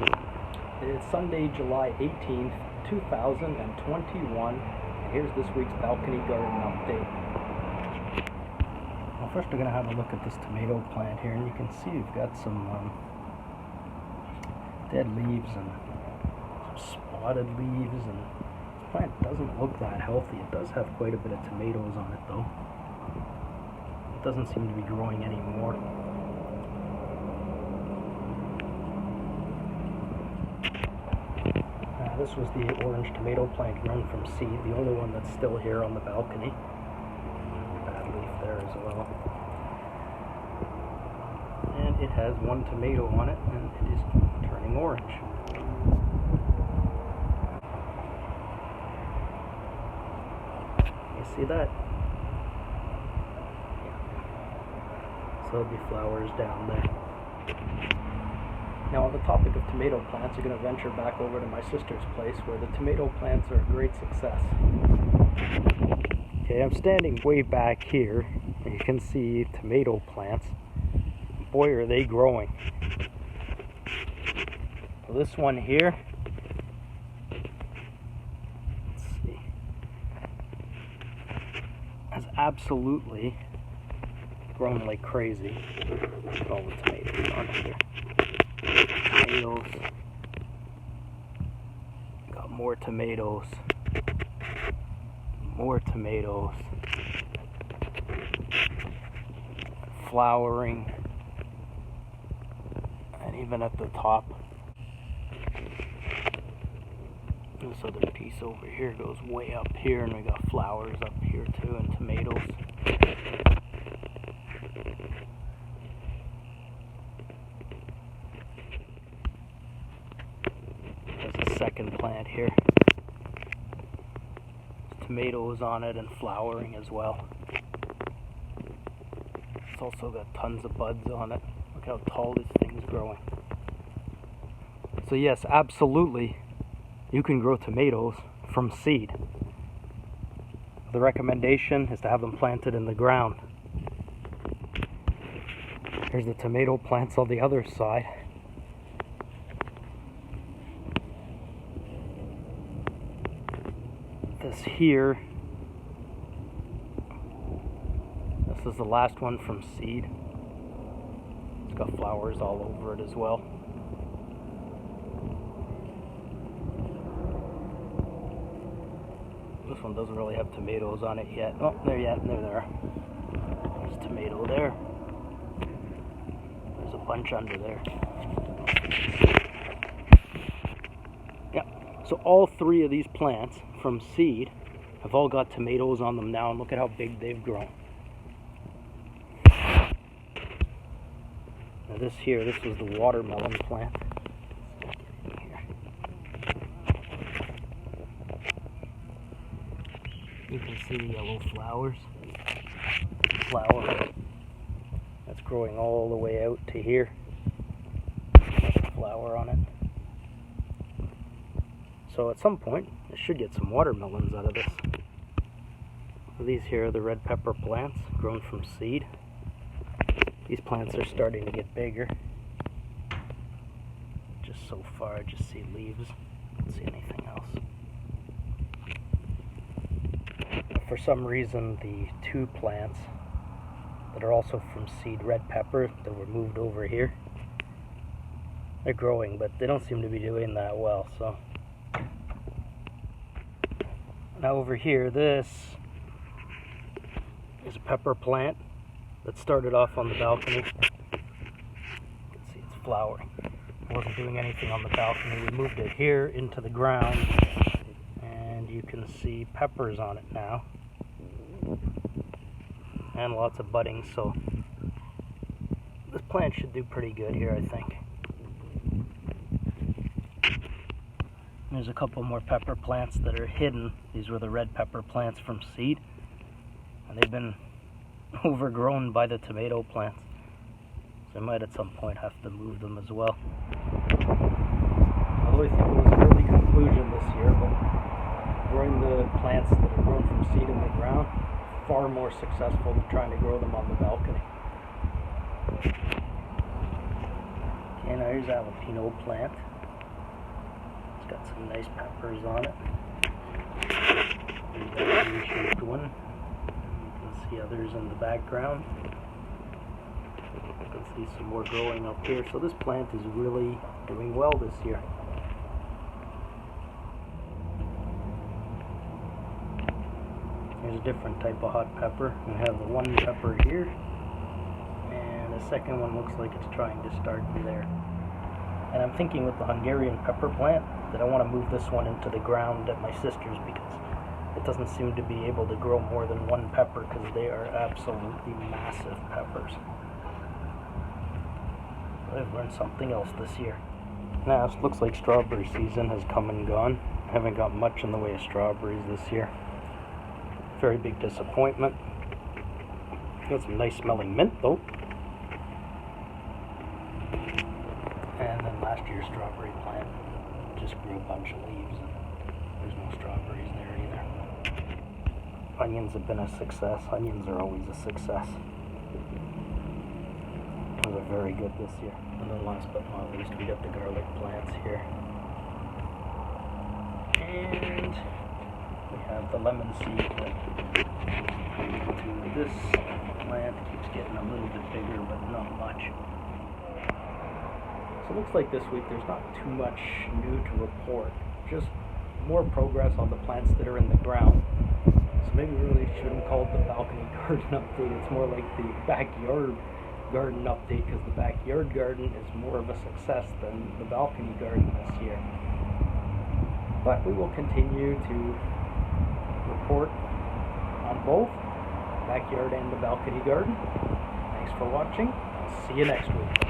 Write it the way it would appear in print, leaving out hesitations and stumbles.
It's Sunday, July 18th, 2021, and here's this week's balcony garden update. Well, first we're going to have a look at this tomato plant here, and you can see we've got some dead leaves and some spotted leaves, and this plant doesn't look that healthy. It does have quite a bit of tomatoes on it though. It doesn't seem to be growing anymore. This was the orange tomato plant grown from seed, the only one that's still here on the balcony. Bad leaf there as well. And it has one tomato on it, and it is turning orange. You see that? Yeah. So there'll be flowers down there. Now, on the topic of tomato plants, I'm going to venture back over to my sister's place where the tomato plants are a great success. Okay, I'm standing way back here, and you can see tomato plants. Boy, are they growing. Well, this one here, let's see, has absolutely grown like crazy. Look at all the tomatoes on it here. Tomatoes. Got more tomatoes. More tomatoes. Flowering. And even at the top. This other piece over here goes way up here, and we got flowers up here too, and tomatoes. Second plant here. There's tomatoes on it and flowering as well. It's also got tons of buds on it. Look how tall this thing's growing. So yes, absolutely, you can grow tomatoes from seed. The recommendation is to have them planted in the ground. Here's the tomato plants on the other side. This here, this is the last one from seed. It's got flowers all over it as well. This one doesn't really have tomatoes on it yet. Oh, there they are. There's a tomato there. There's a bunch under there. Yeah, so all three of these plants from seed have all got tomatoes on them now, and look at how big they've grown. Now this was the watermelon plant. You can see the yellow flowers. That's growing all the way out to here. Another flower on it. So at some point, I should get some watermelons out of this. These here are the red pepper plants grown from seed. These plants are starting to get bigger. Just so far, I just see leaves. Don't see anything else. For some reason, the two plants that are also from seed, red pepper, that were moved over here, they're growing, but they don't seem to be doing that well, so. Now over here, this is a pepper plant that started off on the balcony. You can see it's flowering. It wasn't doing anything on the balcony. We moved it here into the ground, and you can see peppers on it now. And lots of budding, so this plant should do pretty good here, I think. There's a couple more pepper plants that are hidden. These were the red pepper plants from seed, and they've been overgrown by the tomato plants. So I might at some point have to move them as well. Although I think it was an early conclusion this year, but growing the plants that are grown from seed in the ground, far more successful than trying to grow them on the balcony. Okay, now here's a jalapeno plant. Got some nice peppers on it. There's that U-shaped one. You can see others in the background. You can see some more growing up here. So this plant is really doing well this year. Here's a different type of hot pepper. We have the one pepper here, and the second one looks like it's trying to start there. And I'm thinking with the Hungarian pepper plant that I want to move this one into the ground at my sister's because it doesn't seem to be able to grow more than one pepper because they are absolutely massive peppers. But I've learned something else this year. Now it looks like strawberry season has come and gone. I haven't got much in the way of strawberries this year. Very big disappointment. Got some nice smelling mint though. And then last year's strawberry plant just grew a bunch of leaves and there's no strawberries there either. Onions have been a success. Onions are always a success. Those are very good this year. And then last but not least, we got the garlic plants here. And we have the lemon seed that this plant keeps getting a little bit bigger, but not much. So it looks like this week there's not too much new to report, just more progress on the plants that are in the ground. So maybe we really shouldn't call it the balcony garden update, it's more like the backyard garden update because the backyard garden is more of a success than the balcony garden this year. But we will continue to report on both backyard and the balcony garden. Thanks for watching. I'll see you next week.